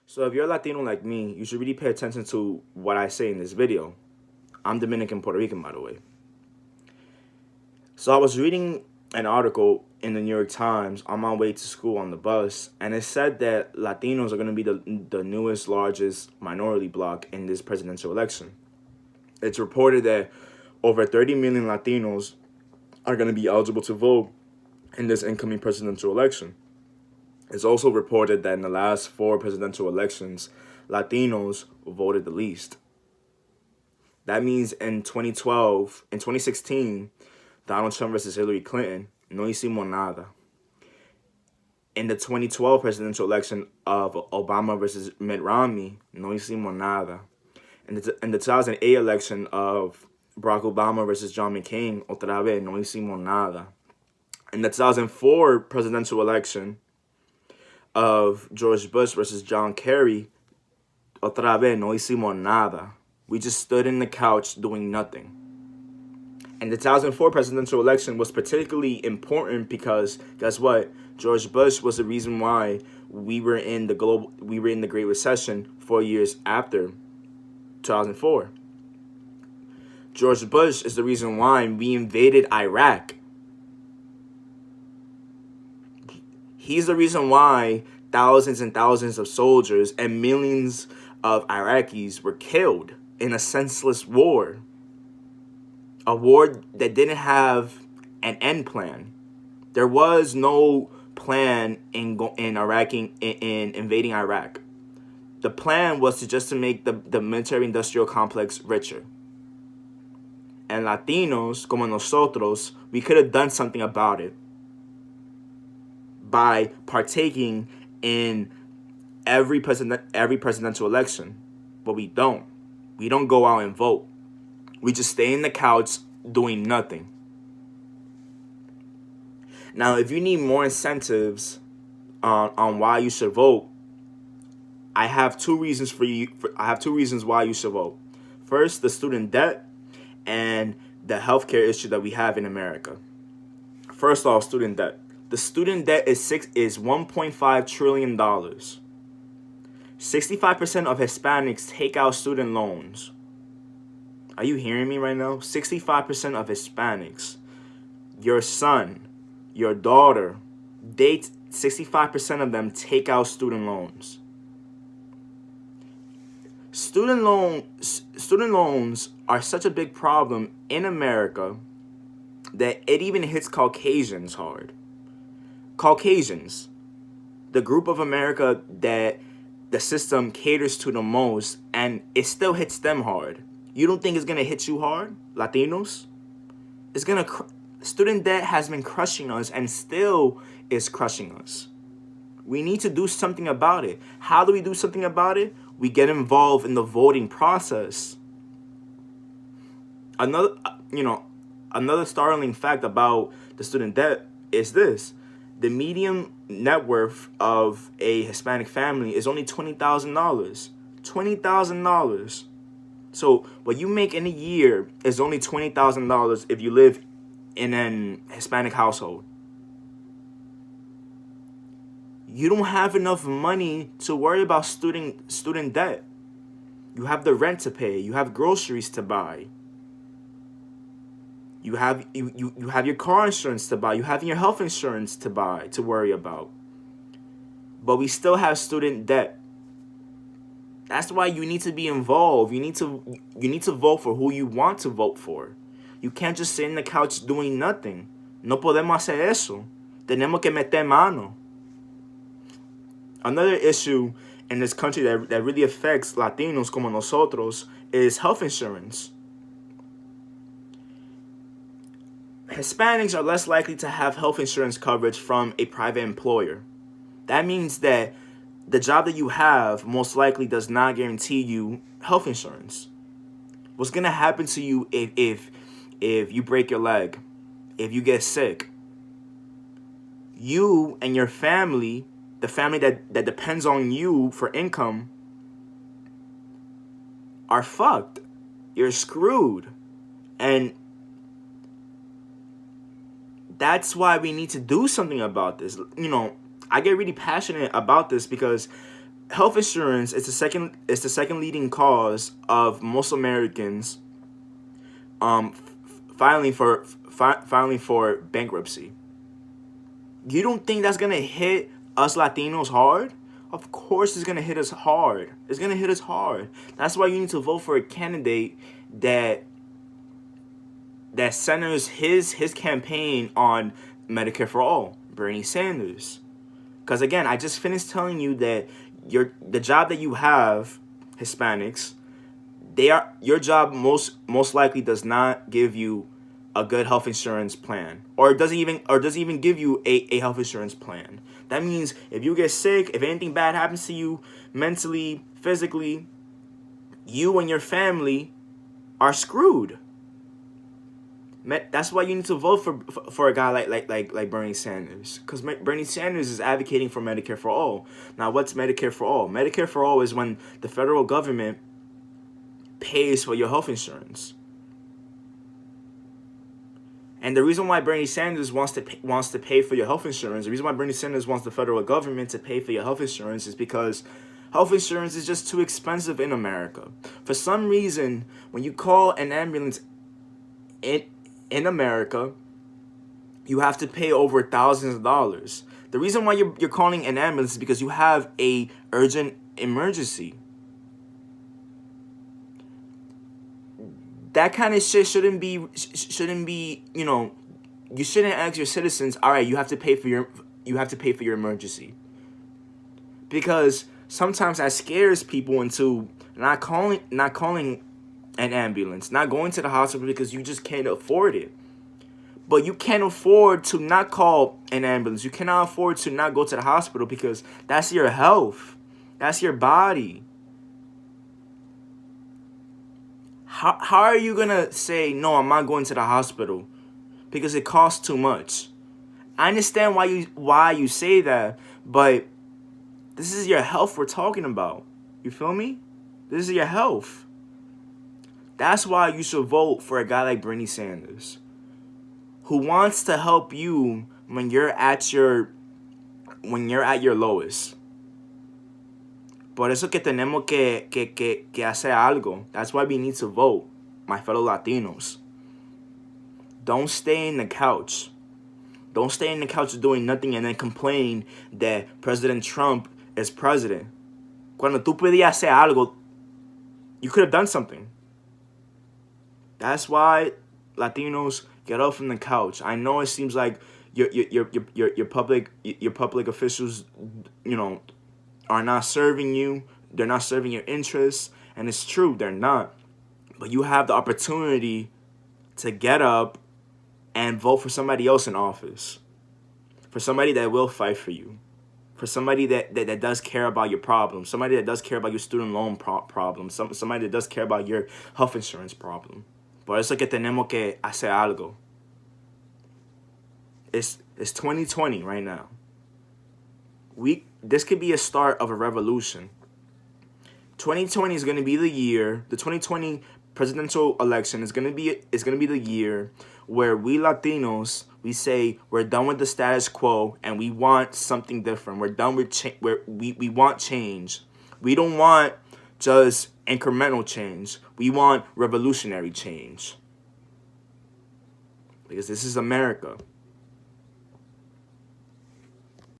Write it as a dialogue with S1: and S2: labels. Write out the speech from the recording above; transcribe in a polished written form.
S1: So if you're Latino like me, you should really pay attention to what I say in this video. I'm Dominican Puerto Rican, by the way. So I was reading an article in the New York Times on my way to school on the bus, and it said that Latinos are going to be the newest, largest minority bloc in this presidential election. It's reported that over 30 million Latinos are going to be eligible to vote in this incoming presidential election. It's also reported that in the last four presidential elections, Latinos voted the least. That means in 2012, in 2016, Donald Trump versus Hillary Clinton, no hicimos nada. In the 2012 presidential election of Obama versus Mitt Romney, no hicimos nada. In the 2008 election of Barack Obama versus John McCain, otra vez, no hicimos nada. In the 2004 presidential election of George Bush versus John Kerry, otra vez, no hicimos nada. We just stood in the couch doing nothing. And the 2004 presidential election was particularly important because guess what? George Bush was the reason why we were in the Great Recession 4 years after 2004. George Bush is the reason why we invaded Iraq. He's the reason why thousands and thousands of soldiers and millions of Iraqis were killed in a senseless war. A war that didn't have an end plan. There was no plan in invading Iraq. The plan was to make the military-industrial complex richer. And Latinos, como nosotros, we could have done something about it by partaking in every presidential election, but we don't. We don't go out and vote. We just stay in the couch doing nothing. Now, if you need more incentives on why you should vote, I have two reasons why you should vote. First, the student debt and the healthcare issue that we have in America. First off, student debt. The student debt is $1.5 trillion. 65% of Hispanics take out student loans. Are you hearing me right now? 65% of Hispanics, your son, your daughter, 65% of them take out student loans. Student loans are such a big problem in America that it even hits Caucasians hard. Caucasians, the group of America that the system caters to the most, and it still hits them hard. You don't think it's gonna hit you hard, Latinos? Student debt has been crushing us and still is crushing us. We need to do something about it. How do we do something about it? We get involved in the voting process. Another startling fact about the student debt is this: the median net worth of a Hispanic family is only $20,000. $20,000. So what you make in a year is only $20,000 if you live in an Hispanic household. You don't have enough money to worry about student debt. You have the rent to pay. You have groceries to buy. You have your car insurance to buy. You have your health insurance to buy, to worry about. But we still have student debt. That's why you need to be involved. You need to vote for who you want to vote for. You can't just sit in the couch doing nothing. No podemos hacer eso. Tenemos que meter mano. Another issue in this country that really affects Latinos como nosotros is health insurance. Hispanics are less likely to have health insurance coverage from a private employer. That means that the job that you have most likely does not guarantee you health insurance. What's gonna happen to you if you break your leg, if you get sick? You and your family, the family that depends on you for income, are fucked. You're screwed. And that's why we need to do something about this. I get really passionate about this because health insurance is the second leading cause of most Americans um filing for bankruptcy. You don't think that's gonna hit us Latinos hard? Of course, it's gonna hit us hard. It's gonna hit us hard. That's why you need to vote for a candidate that centers his campaign on Medicare for all, Bernie Sanders. Because again, I just finished telling you that the job that you have, Hispanics, your job most likely does not give you a good health insurance plan, or doesn't even give you a health insurance plan. That means if you get sick, if anything bad happens to you mentally, physically, you and your family are screwed. That's why you need to vote for a guy like Bernie Sanders, because Bernie Sanders is advocating for Medicare for all. Now, what's Medicare for all? Medicare for all is when the federal government pays for your health insurance. And the reason why Bernie Sanders wants to pay for your health insurance, the reason why Bernie Sanders wants the federal government to pay for your health insurance is because health insurance is just too expensive in America. For some reason, when you call an ambulance in America, you have to pay over thousands of dollars. The reason why you're calling an ambulance is because you have a urgent emergency. That kind of shit shouldn't be, you shouldn't ask your citizens, all right, you have to pay for your emergency. Because sometimes that scares people into not calling an ambulance, not going to the hospital because you just can't afford it. But you can't afford to not call an ambulance. You cannot afford to not go to the hospital because that's your health. That's your body. How are you going to say, no, I'm not going to the hospital because it costs too much? I understand why you say that, but this is your health we're talking about. You feel me? This is your health. That's why you should vote for a guy like Bernie Sanders, who wants to help you when you're at your lowest. Por eso que tenemos que hacer algo. That's why we need to vote, my fellow Latinos. Don't stay in the couch. Don't stay in the couch doing nothing and then complain that President Trump is president. Cuando tú podías hacer algo, you could have done something. That's why Latinos get up from the couch. I know it seems like your public officials, are not serving you. They're not serving your interests, and it's true, they're not. But you have the opportunity to get up and vote for somebody else in office, for somebody that will fight for you, for somebody that does care about your problems, somebody that does care about your student loan problem, somebody that does care about your health insurance problem. Por eso que tenemos que hacer algo. It's 2020 right now. This could be a start of a revolution. 2020 is going to be the year. The 2020 presidential election is going to be the year where we Latinos, we say we're done with the status quo and we want something different. We're done with we want change. We don't want just incremental change. We want revolutionary change. Because this is America.